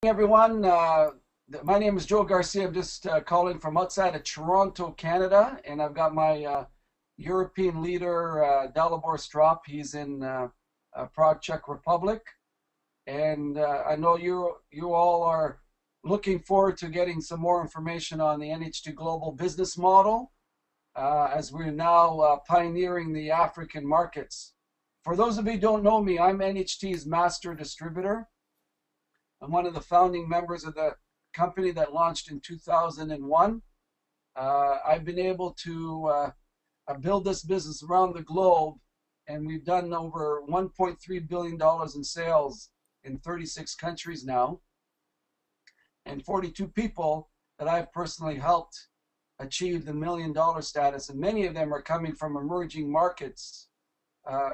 Everyone. My name is Joe Garcia. I'm just calling from outside of Toronto, Canada, and I've got my European leader, Dalibor Strop. He's in Prague, Czech Republic, and I know you all are looking forward to getting some more information on the NH2 Global business model as we're now pioneering the African markets. For those of you who don't know me, I'm NHT's master distributor. I'm one of the founding members of the company that launched in 2001. I've been able to build this business around the globe, and we've done over $1.3 billion in sales in 36 countries now, and 42 people that I've personally helped achieve the $1 million status, and many of them are coming from emerging markets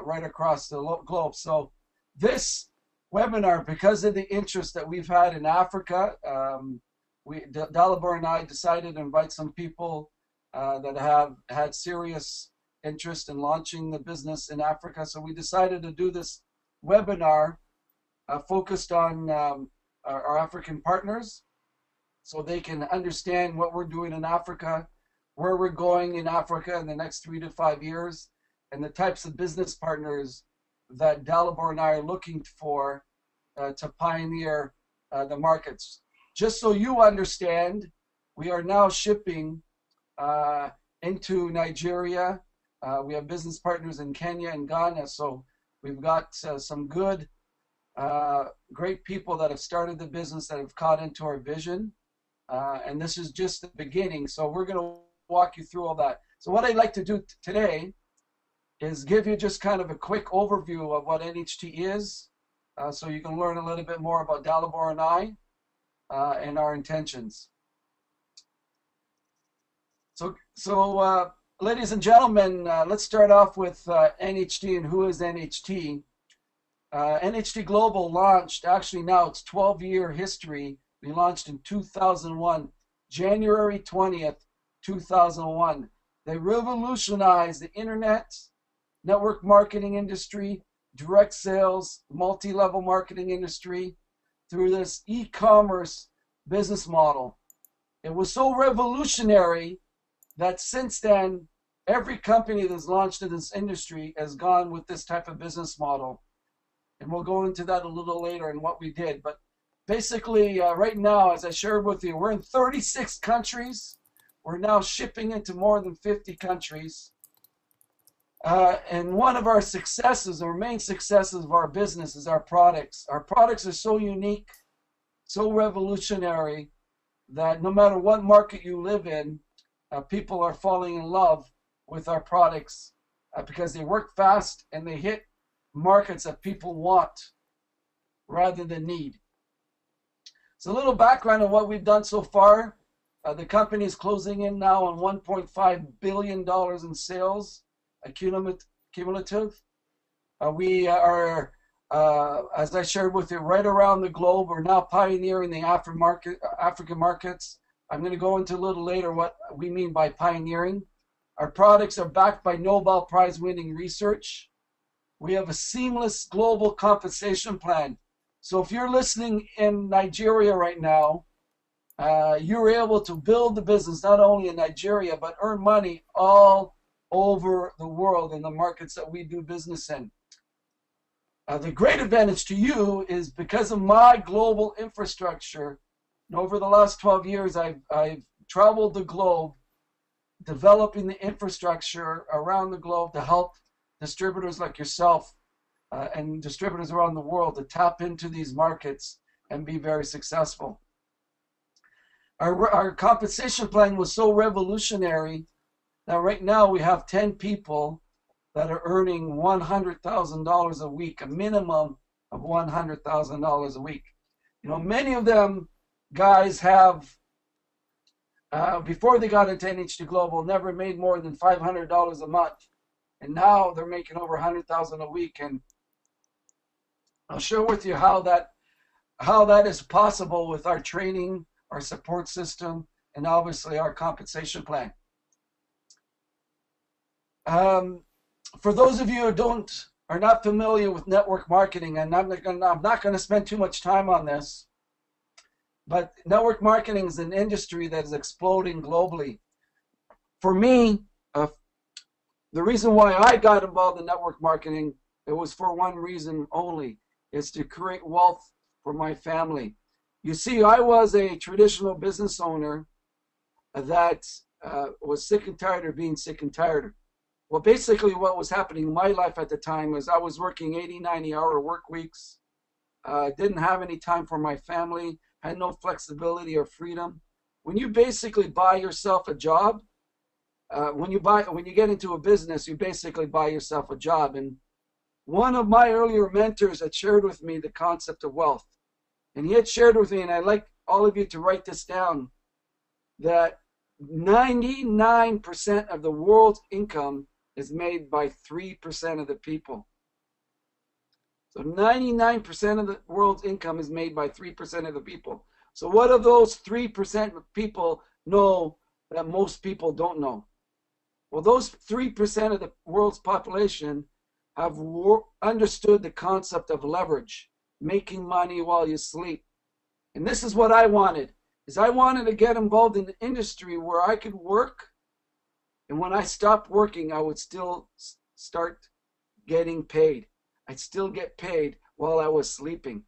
right across the globe. So this webinar, because of the interest that we've had in Africa, Dalibor and I decided to invite some people that have had serious interest in launching the business in Africa. So we decided to do this webinar focused on our African partners, so they can understand what we're doing in Africa, where we're going in Africa in the next 3 to 5 years, and the types of business partners that Dalibor and I are looking for to pioneer the markets. Just so you understand, we are now shipping into Nigeria. We have business partners in Kenya and Ghana, so we've got some good, great people that have started the business that have caught into our vision, and this is just the beginning. So we're going to walk you through all that. So what I'd like to do today is give you just kind of a quick overview of what NHT is, so you can learn a little bit more about Dalibor and I and our intentions. So ladies and gentlemen, let's start off with NHT and who is NHT. NHT Global launched, actually now it's 12-year history. We launched in 2001, January 20th, 2001. They revolutionized the internet, network marketing industry, direct sales, multi-level marketing industry through this e-commerce business model. It was so revolutionary that since then, every company that's launched in this industry has gone with this type of business model. And we'll go into that a little later and what we did. But basically, right now, as I shared with you, we're in 36 countries. We're now shipping into more than 50 countries. And one of our successes, our main successes of our business, is our products. Our products are so unique, so revolutionary, that no matter what market you live in, people are falling in love with our products because they work fast and they hit markets that people want rather than need. So a little background on what we've done so far. The company is closing in now on $1.5 billion in sales. Cumulative. We are, as I shared with you, right around the globe. We're now pioneering the African markets. I'm going to go into a little later what we mean by pioneering. Our products are backed by Nobel Prize winning research. We have a seamless global compensation plan. So if you're listening in Nigeria right now, you're able to build the business not only in Nigeria, but earn money all over the world in the markets that we do business in. The great advantage to you is because of my global infrastructure. And over the last 12 years, I've traveled the globe, developing the infrastructure around the globe to help distributors like yourself and distributors around the world to tap into these markets and be very successful. Our compensation plan was so revolutionary. Now, right now, we have 10 people that are earning $100,000 a week, a minimum of $100,000 a week. You know, many of them guys have, before they got into NH2 Global, never made more than $500 a month. And now they're making over $100,000 a week. And I'll share with you how that is possible with our training, our support system, and obviously our compensation plan. For those of you who are not familiar with network marketing, and I'm not going to spend too much time on this, But network marketing is an industry that is exploding globally. For me, the reason why I got involved in network marketing, it was for one reason only, is to create wealth for my family. You see, I was a traditional business owner that was sick and tired of being sick and tired. Well, basically what was happening in my life at the time was I was working 80, 90-hour work weeks, didn't have any time for my family, had no flexibility or freedom. When you basically buy yourself a job, when you get into a business, you basically buy yourself a job. And one of my earlier mentors had shared with me the concept of wealth. And he had shared with me, and I'd like all of you to write this down, that 99% of the world's income is made by 3% of the people. So 99% of the world's income is made by 3% of the people. So what of those 3% of people know that most people don't know? Well, those 3% of the world's population have understood the concept of leverage, making money while you sleep. And this is what I wanted, is I wanted to get involved in an industry where I could work, and when I stopped working, I would still start getting paid. I'd still get paid while I was sleeping.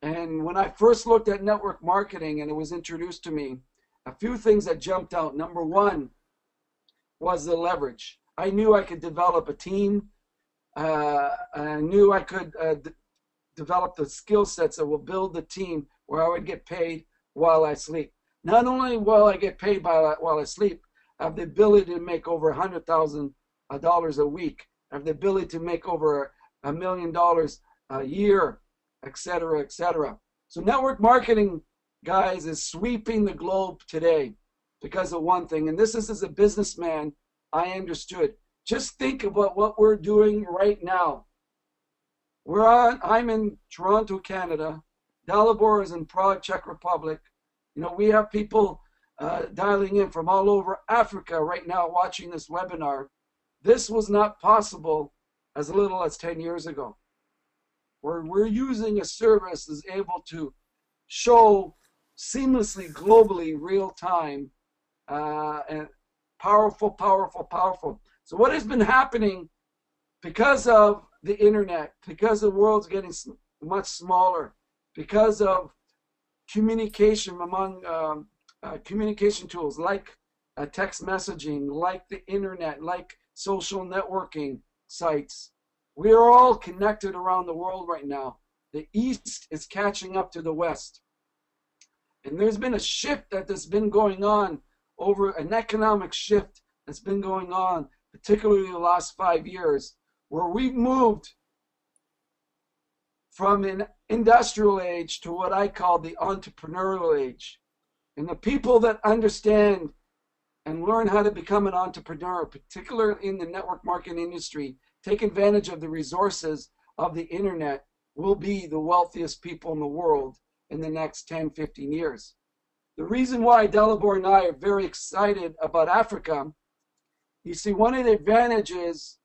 And when I first looked at network marketing and it was introduced to me, a few things that jumped out. Number one was the leverage. I knew I could develop a team. I knew I could develop the skill sets that will build the team where I would get paid while I sleep. Not only will I get paid while I sleep, I have the ability to make over $100,000 a week. I have the ability to make over $1 million a year, etc., etc. So network marketing, guys, is sweeping the globe today because of one thing. And this is, as a businessman, I understood. Just think about what we're doing right now. I'm in Toronto, Canada. Dalibor is in Prague, Czech Republic. You know, we have people dialing in from all over Africa right now watching this webinar. This was not possible as little as 10 years ago. We're using a service that's able to show seamlessly, globally, real time, and powerful, powerful, powerful. So what has been happening because of the internet, because the world's getting much smaller, because of communication among communication tools like text messaging, like the internet, like social networking sites. We are all connected around the world right now. The East is catching up to the West. And there's been a shift that has been going on, over an economic shift that's been going on, particularly the last 5 years, where we've moved from an industrial age to what I call the entrepreneurial age. And the people that understand and learn how to become an entrepreneur, particularly in the network marketing industry, take advantage of the resources of the internet, will be the wealthiest people in the world in the next 10, 15 years. The reason why Dalibor and I are very excited about Africa, you see, one of the advantages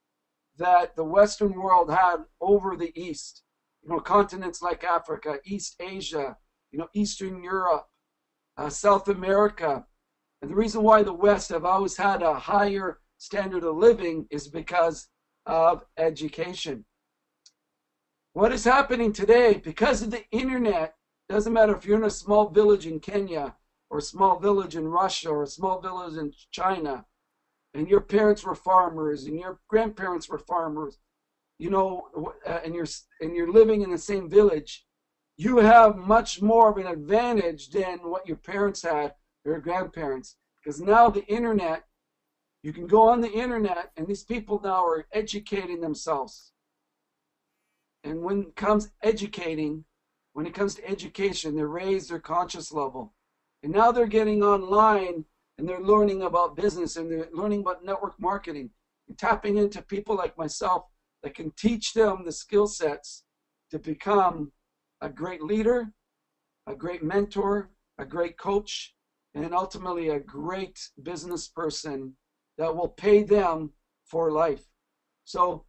that the Western world had over the East, you know, continents like Africa, East Asia, you know, Eastern Europe, South America, and the reason why the West have always had a higher standard of living is because of education. What is happening today, because of the internet, doesn't matter if you're in a small village in Kenya or a small village in Russia or a small village in China, and your parents were farmers and your grandparents were farmers, you know, and you're living in the same village, you have much more of an advantage than what your parents had, your grandparents, because now the internet, you can go on the internet, and these people now are educating themselves. And when it comes to education, they raise their conscious level. And now they're getting online, and they're learning about business, and they're learning about network marketing, and tapping into people like myself that can teach them the skill sets to become a great leader, a great mentor, a great coach, and ultimately a great business person that will pay them for life. So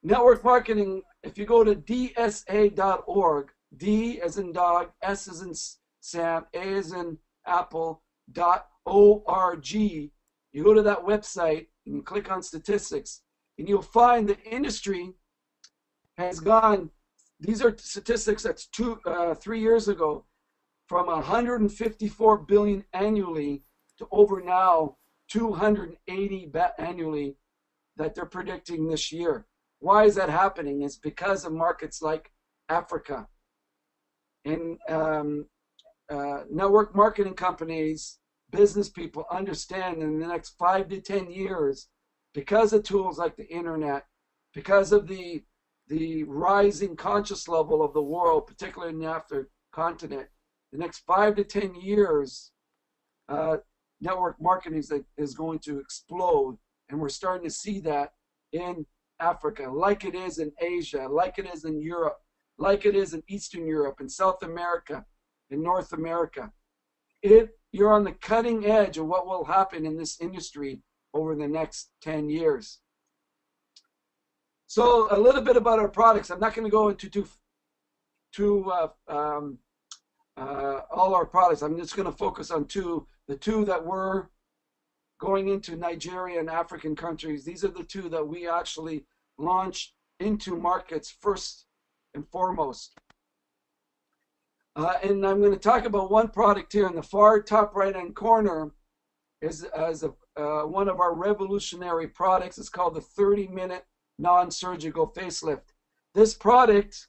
network marketing, if you go to dsa.org, D as in dog, S as in Sam, A as in Apple, .org. You go to that website and you click on statistics, and you'll find the industry has gone, these are statistics that's 3 years ago, from 154 billion annually to over now 280 annually that they're predicting this year. Why is that happening? It's because of markets like Africa. And network marketing companies, business people understand in the next 5 to 10 years, because of tools like the internet, because of the rising conscious level of the world, particularly in the African continent, the next 5 to 10 years, network marketing is going to explode. And we're starting to see that in Africa, like it is in Asia, like it is in Europe, like it is in Eastern Europe, in South America, in North America. You're on the cutting edge of what will happen in this industry over the next 10 years. So a little bit about our products. I'm not going to go into all our products. I'm just going to focus on the two that we're going into Nigeria and African countries. These are the two that we actually launched into markets first and foremost. And I'm going to talk about one product here in the far top right-hand corner is one of our revolutionary products. It's called the 30-minute non-surgical facelift. This product,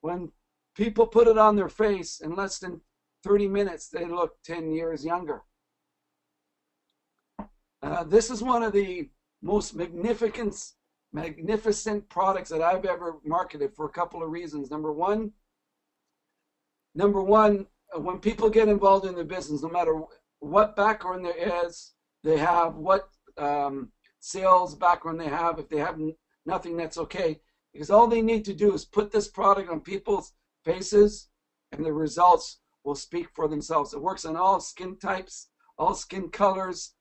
when people put it on their face in less than 30 minutes, they look 10 years younger. This is one of the most magnificent products that I've ever marketed for a couple of reasons. Number one, when people get involved in the business, no matter what background they have, what sales background they have, if they have nothing, that's okay. Because all they need to do is put this product on people's faces, and the results will speak for themselves. It works on all skin types, all skin colors,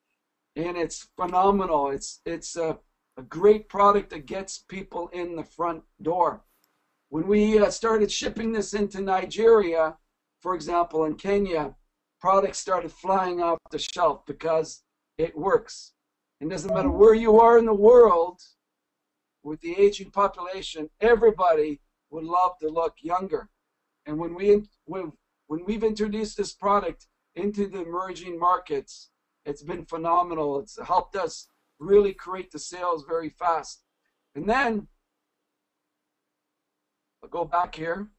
and it's phenomenal. It's a great product that gets people in the front door. When we started shipping this into Nigeria, for example, in Kenya, products started flying off the shelf because it works. It doesn't matter where you are in the world, with the aging population, everybody would love to look younger. And when we've introduced this product into the emerging markets, it's been phenomenal. It's helped us really create the sales very fast. And then, I'll go back here.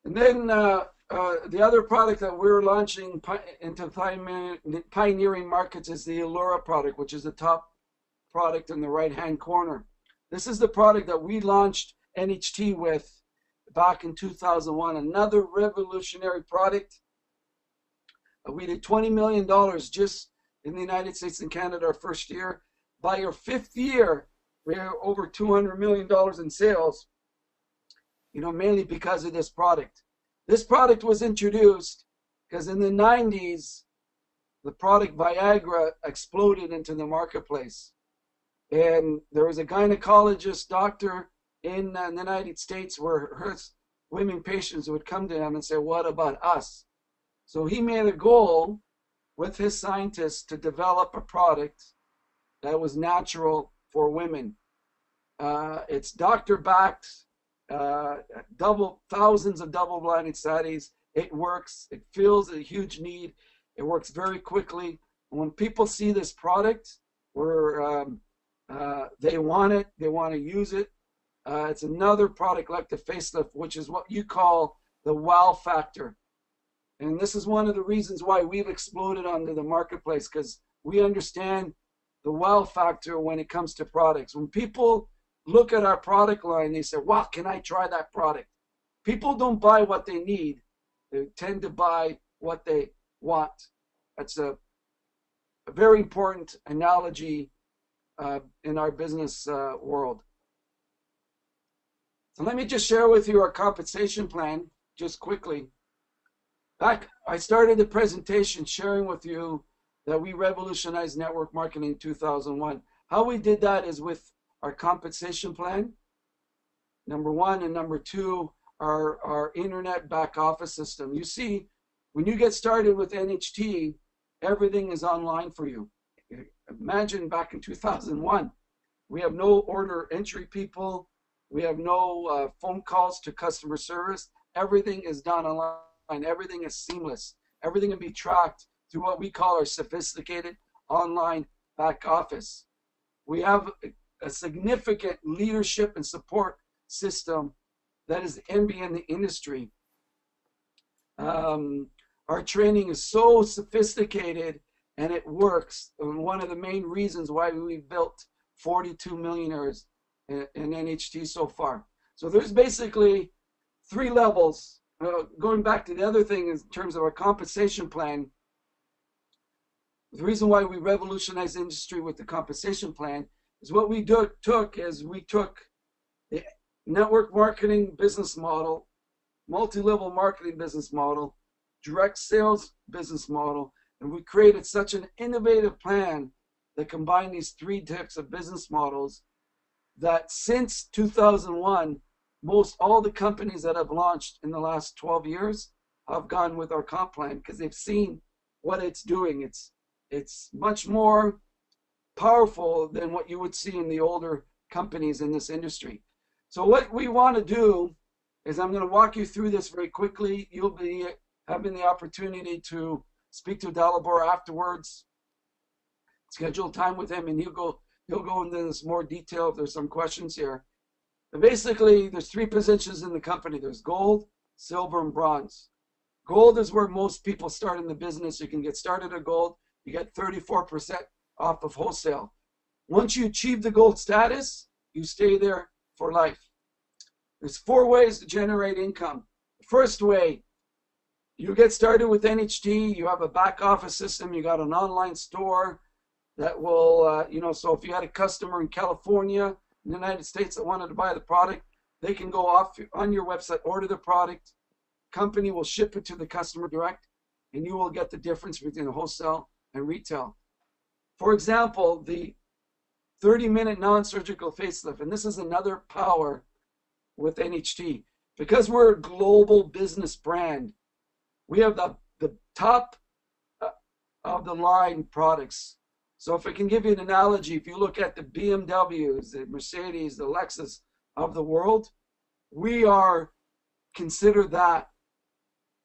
And then the other product that we're launching into pioneering markets is the Allura product, which is the top product in the right-hand corner. This is the product that we launched NHT with back in 2001, another revolutionary product. We did $20 million just in the United States and Canada our first year. By our fifth year, we have over $200 million in sales, mainly because of this product. This product was introduced because in the 90s, the product Viagra exploded into the marketplace. And there was a gynecologist doctor in the United States where her women patients would come to him and say, "What about us?" So he made a goal with his scientists to develop a product that was natural for women. It's doctor-backed, thousands of double-blinded studies. It works. It fills a huge need. It works very quickly. And when people see this product, they want it. They want to use it. It's another product like the Facelift, which is what you call the wow factor. And this is one of the reasons why we've exploded onto the marketplace, because we understand the wow factor when it comes to products. When people look at our product line, they say, "Wow, can I try that product?" People don't buy what they need. They tend to buy what they want. That's a very important analogy in our business world. So let me just share with you our compensation plan just quickly. I started the presentation sharing with you that we revolutionized network marketing in 2001. How we did that is with our compensation plan, number one, and number two, our internet back office system. You see, when you get started with NHT, everything is online for you. Imagine back in 2001, we have no order entry people. We have no phone calls to customer service. Everything is done online. Everything is seamless. Everything can be tracked through what we call our sophisticated online back office. We have a significant leadership and support system that is envy in the industry. Our training is so sophisticated and it works. And one of the main reasons why we've built 42 millionaires in NHT so far. So there's basically 3 levels. Going back to the other thing in terms of our compensation plan, the reason why we revolutionized the industry with the compensation plan is what we took the network marketing business model, multi-level marketing business model, direct sales business model, and we created such an innovative plan that combined these 3 types of business models that since 2001, most all the companies that have launched in the last 12 years have gone with our comp plan because they've seen what it's doing. It's much more powerful than what you would see in the older companies in this industry. So what we want to do is I'm going to walk you through this very quickly. You'll be having the opportunity to speak to Dalibor afterwards, schedule time with him, and he'll go into this more detail if there's some questions here. But basically, there's 3 positions in the company. There's gold, silver, and bronze. Gold is where most people start in the business. You can get started at gold. You get 34% off of wholesale. Once you achieve the gold status, you stay there for life. There's 4 ways to generate income. The first way, you get started with NHT. You have a back office system. You got an online store that will, so if you had a customer in California, in the United States that wanted to buy the product, they can go off on your website, order the product. Company will ship it to the customer direct, and you will get the difference between wholesale and retail. For example, the 30-minute non-surgical facelift, and this is another power with NHT. Because we're a global business brand, we have the top of the line products. So if I can give you an analogy, if you look at the BMWs, the Mercedes, the Lexus of the world, we are considered that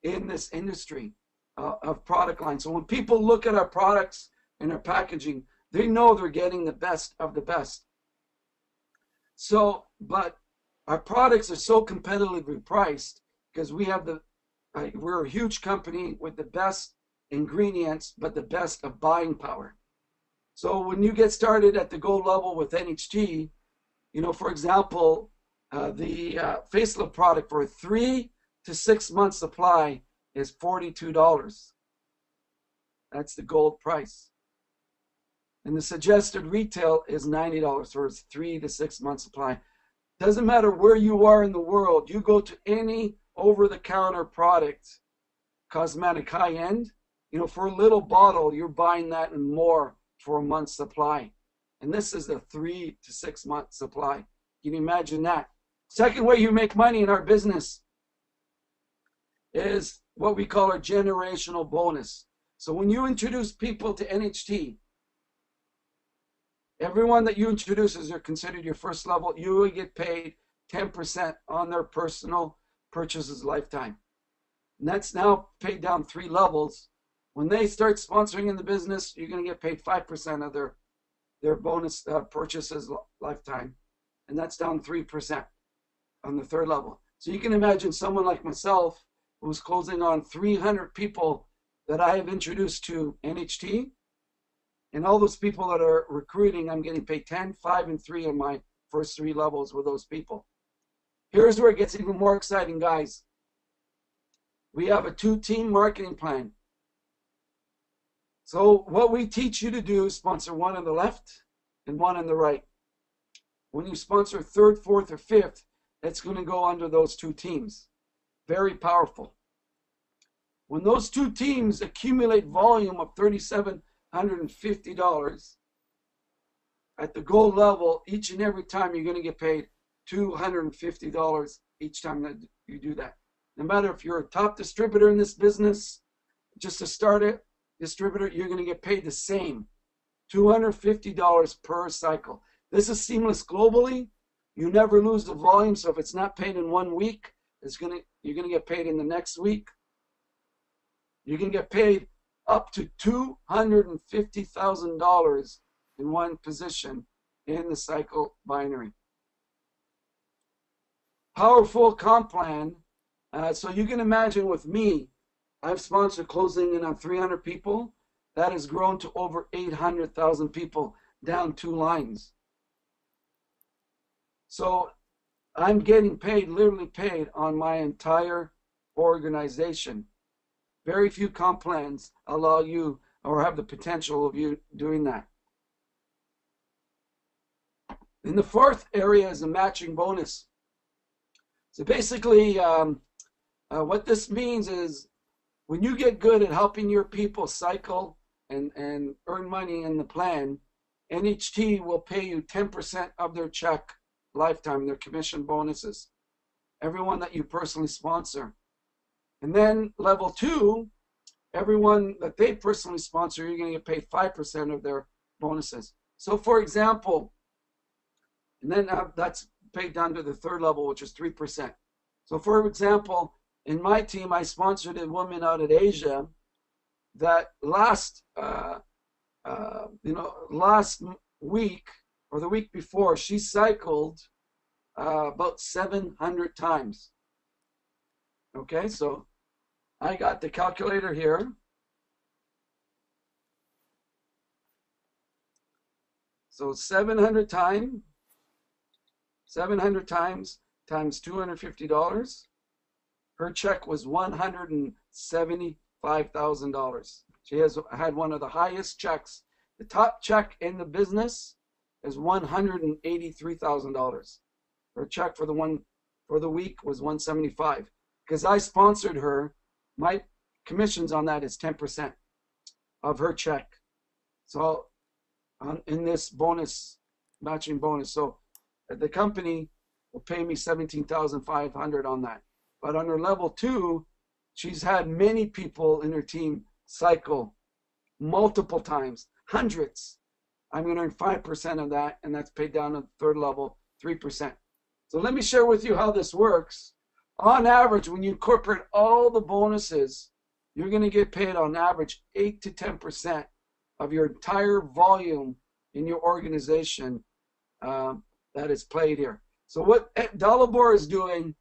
in this industry of product line. So when people look at our products and our packaging, they know they're getting the best of the best. So, but our products are so competitively priced because we have we're a huge company with the best ingredients, but the best of buying power. So when you get started at the gold level with NHT, for example, the facelift product for a 3 to 6 month supply is $42. That's the gold price. And the suggested retail is $90 for a 3 to 6 month supply. Doesn't matter where you are in the world, you go to any over-the-counter product, cosmetic high-end, for a little bottle, you're buying that and more for a month's supply. And this is a 3 to 6 month supply. Can you imagine that? Second way you make money in our business is what we call our generational bonus. So when you introduce people to NHT, everyone that you introduce as considered your first level, you will get paid 10% on their personal purchases lifetime. And that's now paid down 3 levels. When they start sponsoring in the business, you're going to get paid 5% of their bonus purchases lifetime. And that's down 3% on the 3rd level. So you can imagine someone like myself who's closing on 300 people that I have introduced to NHT. And all those people that are recruiting, I'm getting paid 10, 5, and 3 on my first 3 levels with those people. Here's where it gets even more exciting, guys. We have a 2-team marketing plan. So what we teach you to do is sponsor 1 on the left and 1 on the right. When you sponsor 3rd, 4th, or 5th, it's going to go under those 2 teams. Very powerful. When those 2 teams accumulate volume of $3,750 at the gold level, each and every time you're going to get paid $250 each time that you do that. No matter if you're a top distributor in this business, just to start it, distributor, you're going to get paid the same, $250 per cycle. This is seamless globally. You never lose the volume, so if it's not paid in 1 week, you're going to get paid in the next week. You can get paid up to $250,000 in one position in the cycle binary. Powerful comp plan. So you can imagine with me, I've sponsored closing in on 300 people. That has grown to over 800,000 people down 2 lines. So I'm getting paid, literally paid on my entire organization. Very few comp plans allow you or have the potential of you doing that. And the fourth area is a matching bonus. So basically, what this means is when you get good at helping your people cycle and earn money in the plan, NHT will pay you 10% of their check lifetime, their commission bonuses, everyone that you personally sponsor. And then level 2, everyone that they personally sponsor, you're going to get paid 5% of their bonuses. So for example, and then that's paid down to the 3rd level, which is 3%. So for example, in my team, I sponsored a woman out of Asia that last week or the week before, she cycled about 700 times. Okay, so I got the calculator here. So 700 times times $250. Her check was $175,000. She has had one of the highest checks. The top check in the business is $183,000. Her check for the week was $175,000. Because I sponsored her, my commissions on that is 10% of her check. So in this bonus, matching bonus, so the company will pay me $17,500 on that. But on her level 2, she's had many people in her team cycle multiple times, hundreds. I'm going to earn 5% of that, and that's paid down to the 3rd level, 3%. So let me share with you how this works. On average, when you incorporate all the bonuses, you're going to get paid on average 8 to 10% of your entire volume in your organization that is played here. So what Dalibor is doing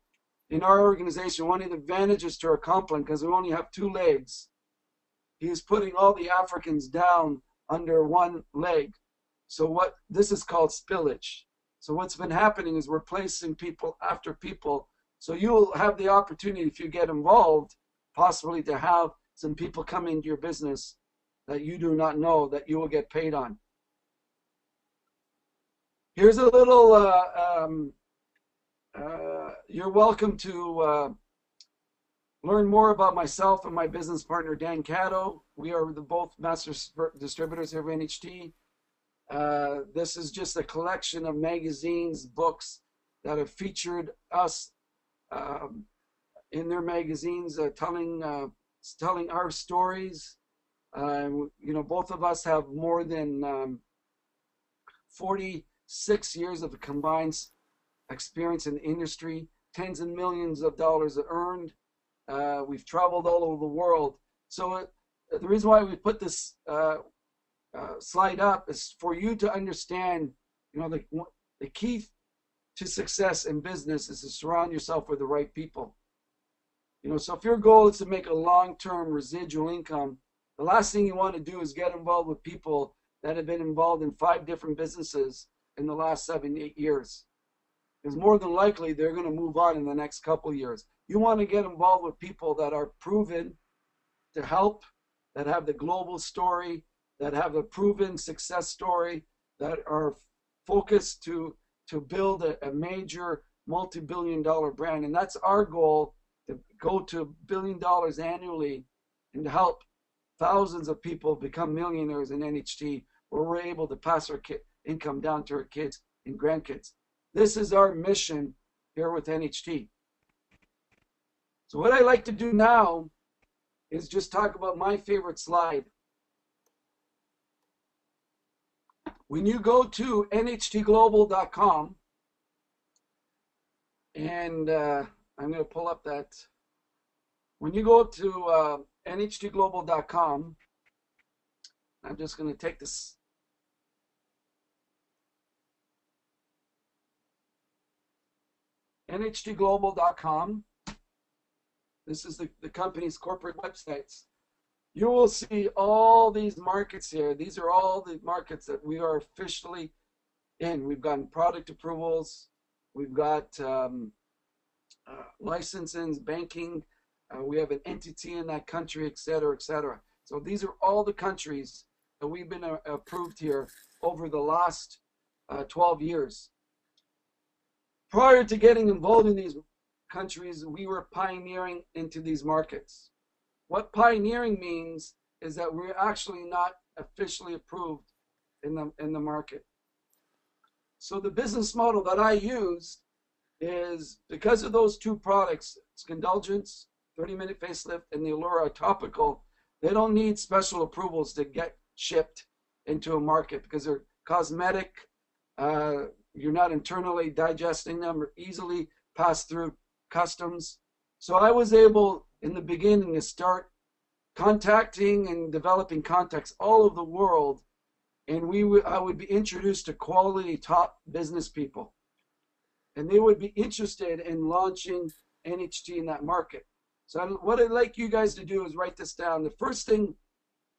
in our organization, one of the advantages to our comp plan, because we only have 2 legs, he is putting all the Africans down under one leg. So what this is called spillage. So what's been happening is we're placing people after people. So you'll have the opportunity, if you get involved, possibly to have some people come into your business that you do not know that you will get paid on. Here's a little, you're welcome to learn more about myself and my business partner, Dan Caddo. We are both master distributors here at NHT. This is just a collection of magazines, books that have featured us in their magazines, telling our stories. Both of us have more than 46 years of combined experience in the industry, tens of millions of dollars earned. We've traveled all over the world. So the reason why we put this slide up is for you to understand, the key to success in business is to surround yourself with the right people. So if your goal is to make a long-term residual income, the last thing you want to do is get involved with people that have been involved in 5 different businesses in the last 7, 8 years. Because more than likely, they're going to move on in the next couple of years. You want to get involved with people that are proven to help, that have the global story, that have a proven success story, that are focused to build a major multi-billion-dollar brand. And that's our goal, to go to $1 billion annually and to help thousands of people become millionaires in NHT, where we're able to pass our income down to our kids and grandkids. This is our mission here with NHT. So what I like to do now is just talk about my favorite slide. When you go to nhtglobal.com, and I'm going to pull up that. When you go to nhtglobal.com, I'm just going to take this. nhtglobal.com. This is the company's corporate websites. You will see all these markets here. These are all the markets that we are officially in. We've gotten product approvals. We've got licenses, banking. We have an entity in that country, et cetera, et cetera. So these are all the countries that we've been approved here over the last 12 years. Prior to getting involved in these countries, we were pioneering into these markets. What pioneering means is that we're actually not officially approved in the market. So the business model that I use is, because of those two products, Skindulgence, 30-minute facelift, and the Allura topical, they don't need special approvals to get shipped into a market because they're cosmetic. You're not internally digesting them or easily pass through customs. So I was able in the beginning to start contacting and developing contacts all over the world, and I would be introduced to quality top business people, and they would be interested in launching NHT in that market. So what I'd like you guys to do is write this down. The first thing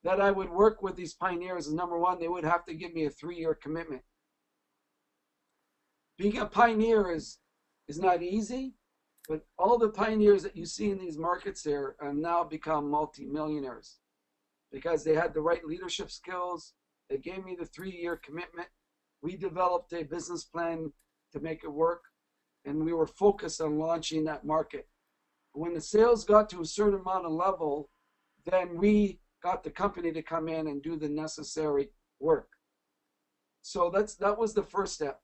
that I would work with these pioneers is, number one, they would have to give me a 3-year commitment. Being a pioneer is not easy, but all the pioneers that you see in these markets there have now become multi-millionaires because they had the right leadership skills. They gave me the 3-year commitment. We developed a business plan to make it work, and we were focused on launching that market. When the sales got to a certain amount of level, then we got the company to come in and do the necessary work. So that was the first step.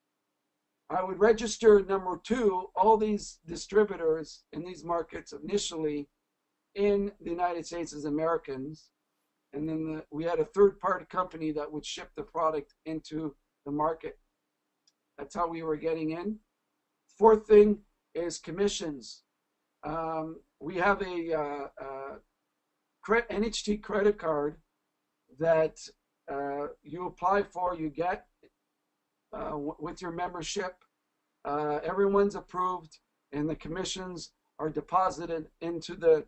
I would register, number two, all these distributors in these markets initially in the United States as Americans. And then we had a third-party company that would ship the product into the market. That's how we were getting in. Fourth thing is commissions. We have a NHT credit card that you apply for, you get with your membership. Everyone's approved, and the commissions are deposited into the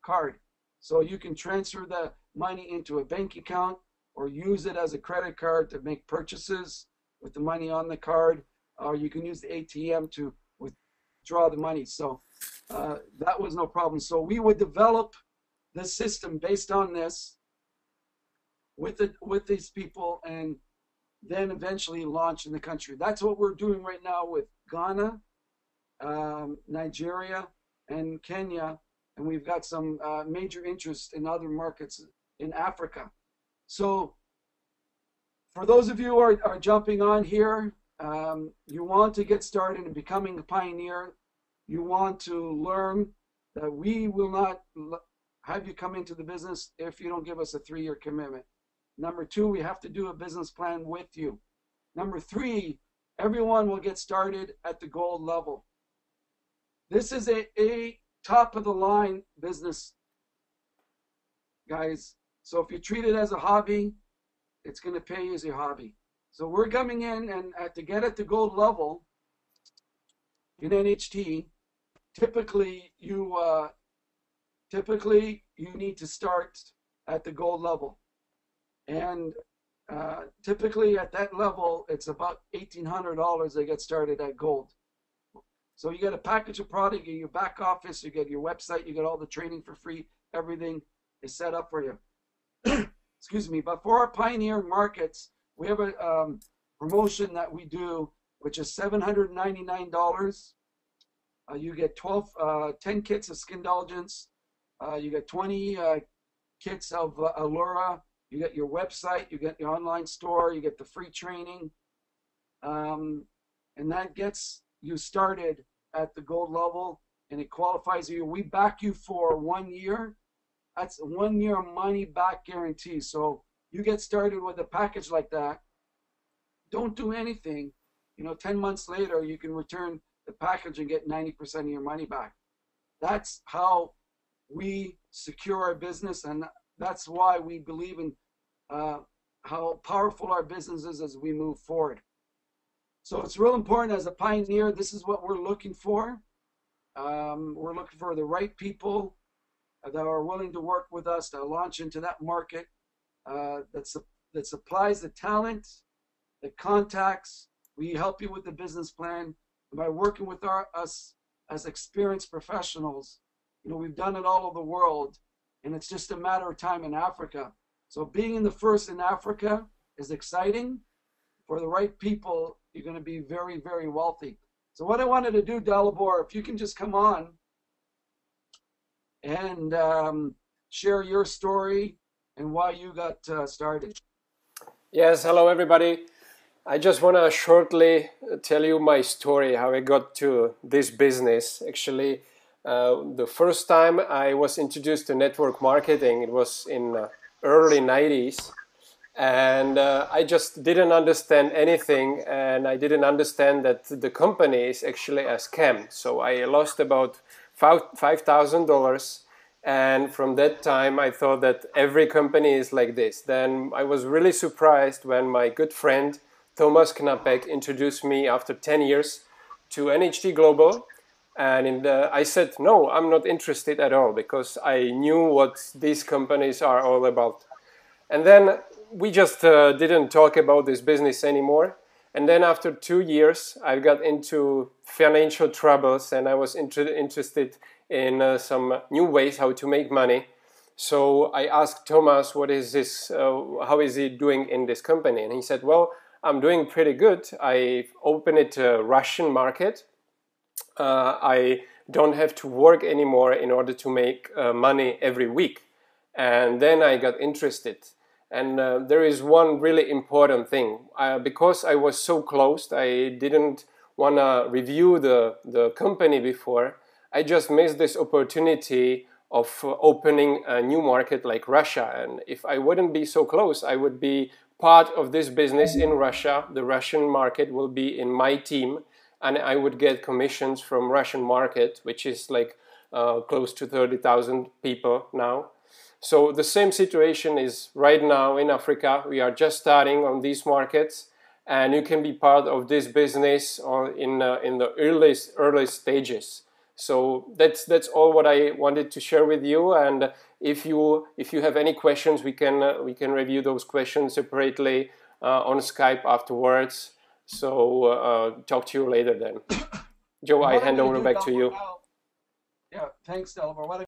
card. So you can transfer the money into a bank account or use it as a credit card to make purchases with the money on the card, or you can use the ATM to withdraw the money. So that was no problem. So we would develop the system based on this with these people, and then eventually launch in the country. That's what we're doing right now with Ghana, Nigeria, and Kenya, and we've got some major interest in other markets in Africa. So for those of you who are jumping on here, you want to get started in becoming a pioneer, you want to learn that we will not have you come into the business if you don't give us a 3-year commitment. Number two, we have to do a business plan with you. Number three, everyone will get started at the gold level. This is a top of the line business, guys. So if you treat it as a hobby, it's going to pay you as a hobby. So we're coming in, and to get at the gold level in NHT, typically you need to start at the gold level. And typically at that level, it's about $1,800 they get started at gold. So you get a package of product, you get your back office, you get your website, you get all the training for free, everything is set up for you. Excuse me. But for our pioneer markets, we have a promotion that we do, which is $799. You get 10 kits of Skindulgence. You get 20 kits of Allura. You get your website, you get your online store, you get the free training. and that gets you started at the gold level, and it qualifies you. We back you for 1 year. That's a 1 year money back guarantee. So you get started with a package like that, don't do anything. 10 months later, you can return the package and get 90% of your money back. That's how we secure our business, and that's why we believe in how powerful our business is as we move forward. So it's real important as a pioneer. This is what we're looking for. We're looking for the right people that are willing to work with us to launch into that market, that supplies the talent, the contacts. We help you with the business plan. And by working with us as experienced professionals, we've done it all over the world, and it's just a matter of time in Africa. So being in the first in Africa is exciting. For the right people, you're going to be very, very wealthy. So what I wanted to do, Dalibor, if you can just come on and share your story and why you got started. Yes, hello everybody. I just want to shortly tell you my story, how I got to this business. Actually, the first time I was introduced to network marketing, it was in early 90s. And I just didn't understand anything, and I didn't understand that the company is actually a scam. So I lost about $5,000, and from that time I thought that every company is like this. Then I was really surprised when my good friend Thomas Knappek introduced me after 10 years to NHT Global, and I said, no, I'm not interested at all, because I knew what these companies are all about. And then we just didn't talk about this business anymore. And then after 2 years, I got into financial troubles, and I was interested in some new ways how to make money. So I asked Thomas, what is this, how is he doing in this company? And he said, well, I'm doing pretty good. I opened it a Russian market. I don't have to work anymore in order to make money every week. And then I got interested. And there is one really important thing. Because I was so closed, I didn't want to review the company before. I just missed this opportunity of opening a new market like Russia. And if I wouldn't be so close, I would be part of this business in Russia. The Russian market will be in my team, and I would get commissions from Russian market, which is like close to 30,000 people now. So the same situation is right now in Africa. We are just starting on these markets, and you can be part of this business in the early stages. So that's all what I wanted to share with you. And if you have any questions, we can review those questions separately on Skype afterwards. So talk to you later then. Joe, I hand over back to you. Yeah, thanks, Dalibor.